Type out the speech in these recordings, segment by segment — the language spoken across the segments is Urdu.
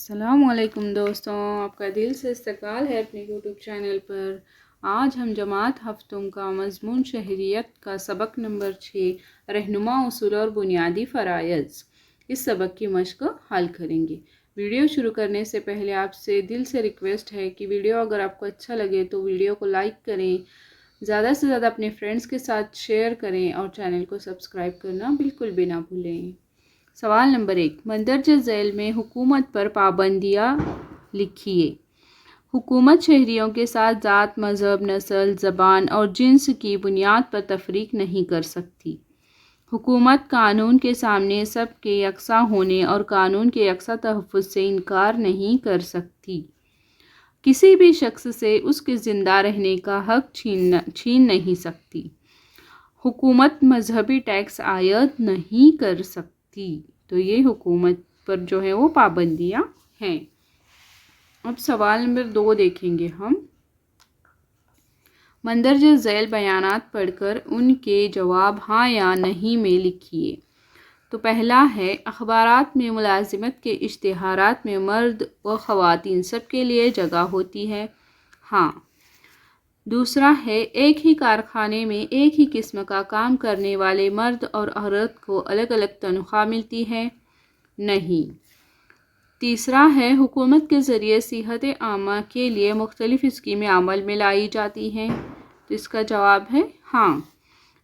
السلام علیکم دوستوں، آپ کا دل سے استقبال ہے اپنے یوٹیوب چینل پر۔ آج ہم جماعت ہفتم کا مضمون شہریت کا سبق نمبر 6 رہنما اصول اور بنیادی فرائض، اس سبق کی مشق حل کریں گے۔ ویڈیو شروع کرنے سے پہلے آپ سے دل سے ریکویسٹ ہے کہ ویڈیو اگر آپ کو اچھا لگے تو ویڈیو کو لائک کریں، زیادہ سے زیادہ اپنے فرینڈس کے ساتھ شیئر کریں اور چینل کو سبسکرائب کرنا بالکل بھی نہ بھولیں۔ سوال نمبر 1، مندرجہ ذیل میں حکومت پر پابندیاں لکھیے۔ حکومت شہریوں کے ساتھ ذات، مذہب، نسل، زبان اور جنس کی بنیاد پر تفریق نہیں کر سکتی۔ حکومت قانون کے سامنے سب کے یکساں ہونے اور قانون کے یکساں تحفظ سے انکار نہیں کر سکتی۔ کسی بھی شخص سے اس کے زندہ رہنے کا حق چھین نہیں سکتی۔ حکومت مذہبی ٹیکس عائد نہیں کر سکتی۔ تو یہ حکومت پر جو ہے وہ پابندیاں ہیں۔ اب سوال نمبر 2 دیکھیں گے ہم۔ مندرجہ ذیل بیانات پڑھ کر ان کے جواب ہاں یا نہیں میں لکھیے۔ تو پہلا ہے، اخبارات میں ملازمت کے اشتہارات میں مرد و خواتین سب کے لیے جگہ ہوتی ہے؟ ہاں۔ دوسرا ہے، ایک ہی کارخانے میں ایک ہی قسم کا کام کرنے والے مرد اور عورت کو الگ الگ تنخواہ ملتی ہے؟ نہیں۔ تیسرا ہے، حکومت کے ذریعے صحت عامہ کے لیے مختلف اسکیمیں عمل میں لائی جاتی ہیں؟ تو اس کا جواب ہے ہاں۔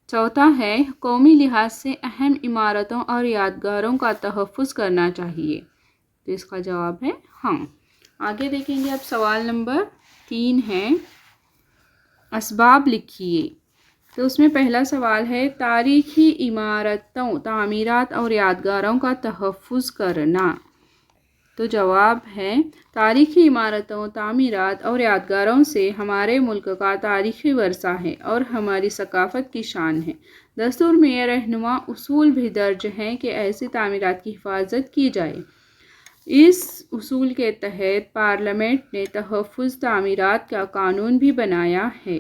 چوتھا ہے، قومی لحاظ سے اہم عمارتوں اور یادگاروں کا تحفظ کرنا چاہیے؟ تو اس کا جواب ہے ہاں۔ آگے دیکھیں گے اب سوال نمبر 3 ہے، اسباب لکھیے۔ تو اس میں پہلا سوال ہے، تاریخی عمارتوں، تعمیرات اور یادگاروں کا تحفظ کرنا۔ تو جواب ہے، تاریخی عمارتوں، تعمیرات اور یادگاروں سے ہمارے ملک کا تاریخی ورثہ ہے اور ہماری ثقافت کی شان ہے۔ دستور میں یہ رہنما اصول بھی درج ہیں کہ ایسی تعمیرات کی حفاظت کی جائے۔ اس اصول کے تحت پارلیمنٹ نے تحفظ تعمیرات کا قانون بھی بنایا ہے۔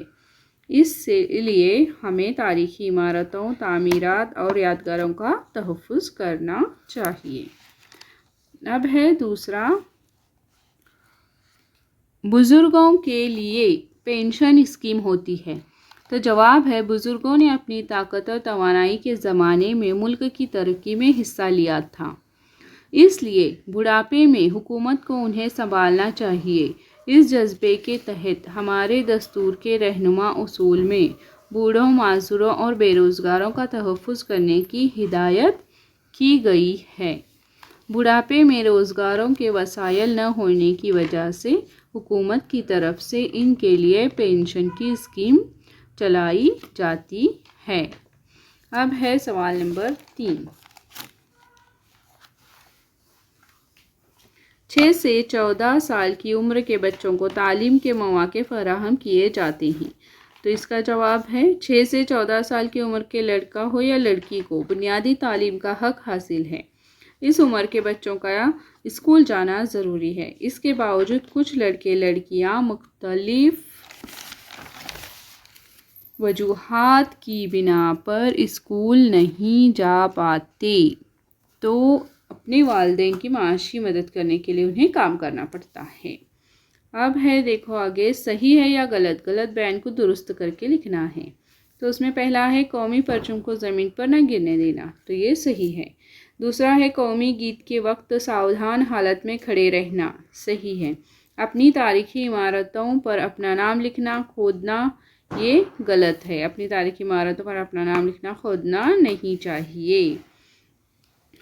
اس لیے ہمیں تاریخی عمارتوں، تعمیرات اور یادگاروں کا تحفظ کرنا چاہیے۔ اب ہے دوسرا، بزرگوں کے لیے پینشن اسکیم ہوتی ہے؟ تو جواب ہے، بزرگوں نے اپنی طاقت اور توانائی کے زمانے میں ملک کی ترقی میں حصہ لیا تھا، اس لیے بڑھاپے میں حکومت کو انہیں سنبھالنا چاہیے۔ اس جذبے کے تحت ہمارے دستور کے رہنما اصول میں بوڑھوں، معذوروں اور بے روزگاروں کا تحفظ کرنے کی ہدایت کی گئی ہے۔ بڑھاپے میں روزگاروں کے وسائل نہ ہونے کی وجہ سے حکومت کی طرف سے ان کے لیے پینشن کی اسکیم چلائی جاتی ہے۔ اب ہے سوال نمبر 3، 6 سے 14 سال کی عمر کے بچوں کو تعلیم کے مواقع فراہم کیے جاتے ہیں؟ تو اس کا جواب ہے، 6 سے 14 سال کی عمر کے لڑکا ہو یا لڑکی کو بنیادی تعلیم کا حق حاصل ہے۔ اس عمر کے بچوں کا اسکول جانا ضروری ہے۔ اس کے باوجود کچھ لڑکے لڑکیاں مختلف وجوہات کی بنا پر اسکول نہیں جا پاتے، تو اپنے والدین کی معاشی مدد کرنے کے لیے انہیں کام کرنا پڑتا ہے۔ اب ہے دیکھو آگے، صحیح ہے یا غلط؟ غلط بیان کو درست کر کے لکھنا ہے۔ تو اس میں پہلا ہے، قومی پرچم کو زمین پر نہ گرنے دینا۔ تو یہ صحیح ہے۔ دوسرا ہے، قومی گیت کے وقت ساودھان حالت میں کھڑے رہنا۔ صحیح ہے۔ اپنی تاریخی عمارتوں پر اپنا نام لکھنا، کھودنا، یہ غلط ہے۔ اپنی تاریخی عمارتوں پر اپنا نام لکھنا، کھودنا نہیں چاہیے۔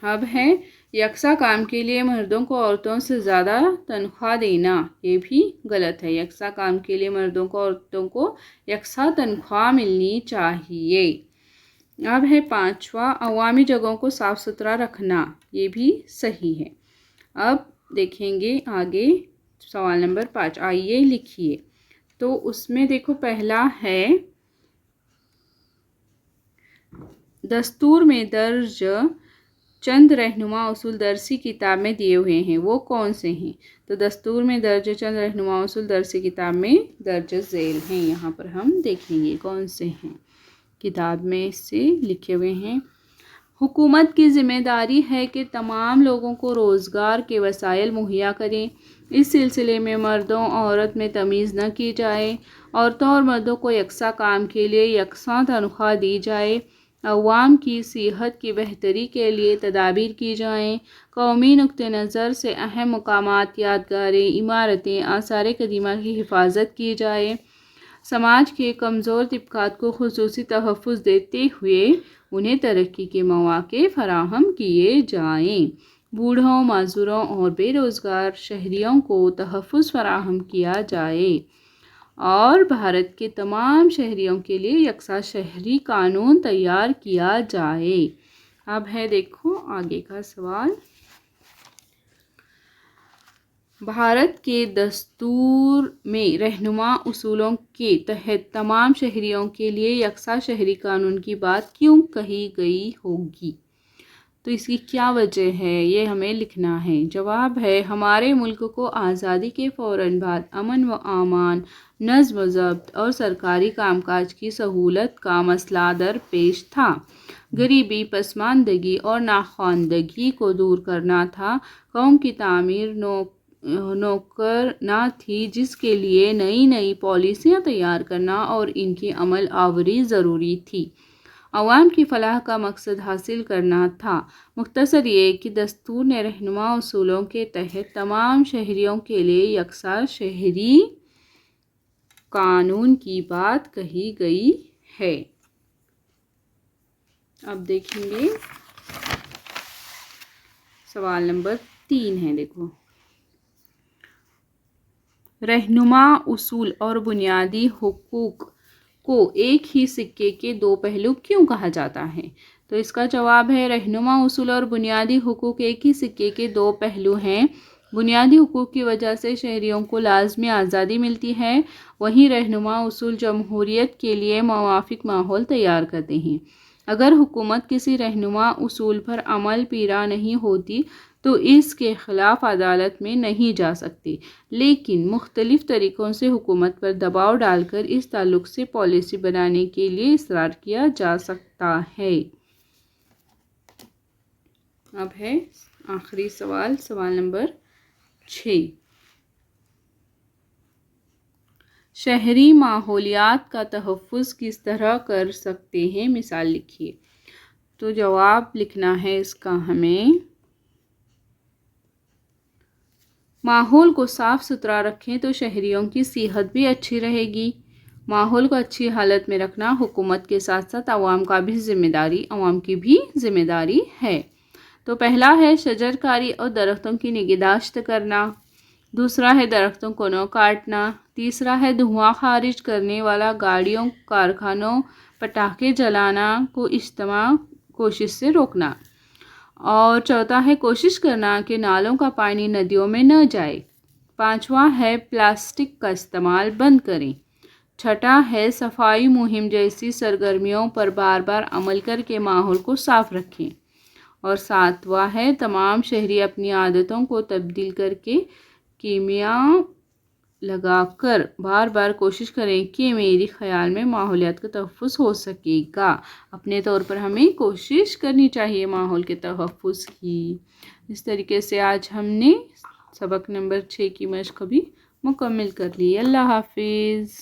اب ہے، یکساں کام کے لیے مردوں کو عورتوں سے زیادہ تنخواہ دینا۔ یہ بھی غلط ہے۔ یکساں کام کے لیے مردوں کو عورتوں کو یکساں تنخواہ ملنی چاہیے۔ اب ہے پانچواں، عوامی جگہوں کو صاف ستھرا رکھنا۔ یہ بھی صحیح ہے۔ اب دیکھیں گے آگے سوال نمبر 5، آئیے لکھیے۔ تو اس میں دیکھو پہلا ہے، دستور میں درج چند رہنما اصول درسی کتاب میں دیے ہوئے ہیں، وہ کون سے ہیں؟ تو دستور میں درج چند رہنما اصول درسی کتاب میں درج ذیل ہیں۔ یہاں پر ہم دیکھیں گے کون سے ہیں، کتاب میں سے لکھے ہوئے ہیں۔ حکومت کی ذمہ داری ہے کہ تمام لوگوں کو روزگار کے وسائل مہیا کریں۔ اس سلسلے میں مردوں عورت میں تمیز نہ کی جائے۔ عورتوں اور مردوں کو یکساں کام کے لیے یکساں تنخواہ دی جائے۔ عوام کی صحت کی بہتری کے لیے تدابیر کی جائیں۔ قومی نقطہ نظر سے اہم مقامات، یادگاریں، عمارتیں، آثار قدیمہ کی حفاظت کی جائے۔ سماج کے کمزور طبقات کو خصوصی تحفظ دیتے ہوئے انہیں ترقی کے مواقع فراہم کیے جائیں۔ بوڑھوں، معذوروں اور بے روزگار شہریوں کو تحفظ فراہم کیا جائے اور بھارت کے تمام شہریوں کے لیے یکساں شہری قانون تیار کیا جائے۔ اب ہے دیکھو آگے کا سوال۔ بھارت کے دستور میں رہنما اصولوں کے تحت تمام شہریوں کے لیے یکساں شہری قانون کی بات کیوں کہی گئی ہوگی؟ تو اس کی کیا وجہ ہے یہ ہمیں لکھنا ہے۔ جواب ہے ہمارے ملک کو آزادی کے فوراً بعد امن و امان، نظم و ضبط اور سرکاری کام کاج کی سہولت کا مسئلہ درپیش تھا۔ غریبی، پسماندگی اور ناخواندگی کو دور کرنا تھا۔ قوم کی تعمیر نوکر نہ تھی، جس کے لیے نئی پالیسیاں تیار کرنا اور ان کی عمل آوری ضروری تھی۔ عوام کی فلاح کا مقصد حاصل کرنا تھا۔ مختصر یہ کہ دستور نے رہنما اصولوں کے تحت تمام شہریوں کے لیے یکساں شہری قانون کی بات کہی گئی ہے۔ اب دیکھیں گے سوال نمبر 3 ہے دیکھو۔ رہنما اصول اور بنیادی حقوق کو ایک ہی سکے کے دو پہلو کیوں کہا جاتا ہے؟ تو اس کا جواب ہے رہنما اصول اور بنیادی حقوق ایک ہی سکے کے دو پہلو ہیں۔ بنیادی حقوق کی وجہ سے شہریوں کو لازمی آزادی ملتی ہے، وہیں رہنما اصول جمہوریت کے لیے موافق ماحول تیار کرتے ہیں۔ اگر حکومت کسی رہنما اصول پر عمل پیرا نہیں ہوتی تو اس کے خلاف عدالت میں نہیں جا سکتی، لیکن مختلف طریقوں سے حکومت پر دباؤ ڈال کر اس تعلق سے پالیسی بنانے کے لیے اصرار کیا جا سکتا ہے۔ اب ہے آخری سوال، سوال نمبر 6۔ شہری ماحولیات کا تحفظ کس طرح کر سکتے ہیں؟ مثال لکھیے۔ تو جواب لکھنا ہے اس کا ہمیں۔ ماحول کو صاف ستھرا رکھیں تو شہریوں کی صحت بھی اچھی رہے گی۔ ماحول کو اچھی حالت میں رکھنا حکومت کے ساتھ ساتھ عوام کی بھی ذمہ داری ہے۔ تو پہلا ہے شجر کاری اور درختوں کی نگہداشت کرنا۔ دوسرا ہے درختوں کو نہ کاٹنا۔ تیسرا ہے دھواں خارج کرنے والا گاڑیوں، کارخانوں، پٹاخے جلانا کو اجتماعی کوشش سے روکنا۔ اور چوتھا ہے کوشش کرنا کہ نالوں کا پانی ندیوں میں نہ جائے۔ پانچواں ہے پلاسٹک کا استعمال بند کریں۔ چھٹا ہے صفائی مہم جیسی سرگرمیوں پر بار بار عمل کر کے ماحول کو صاف رکھیں۔ اور ساتواں ہے تمام شہری اپنی عادتوں کو تبدیل کر کے کیمیا لگا کر بار بار کوشش کریں کہ میری خیال میں ماحولیات کا تحفظ ہو سکے گا۔ اپنے طور پر ہمیں کوشش کرنی چاہیے ماحول کے تحفظ کی۔ اس طریقے سے آج ہم نے سبق نمبر 6 کی مشق بھی مکمل کر لی۔ اللہ حافظ۔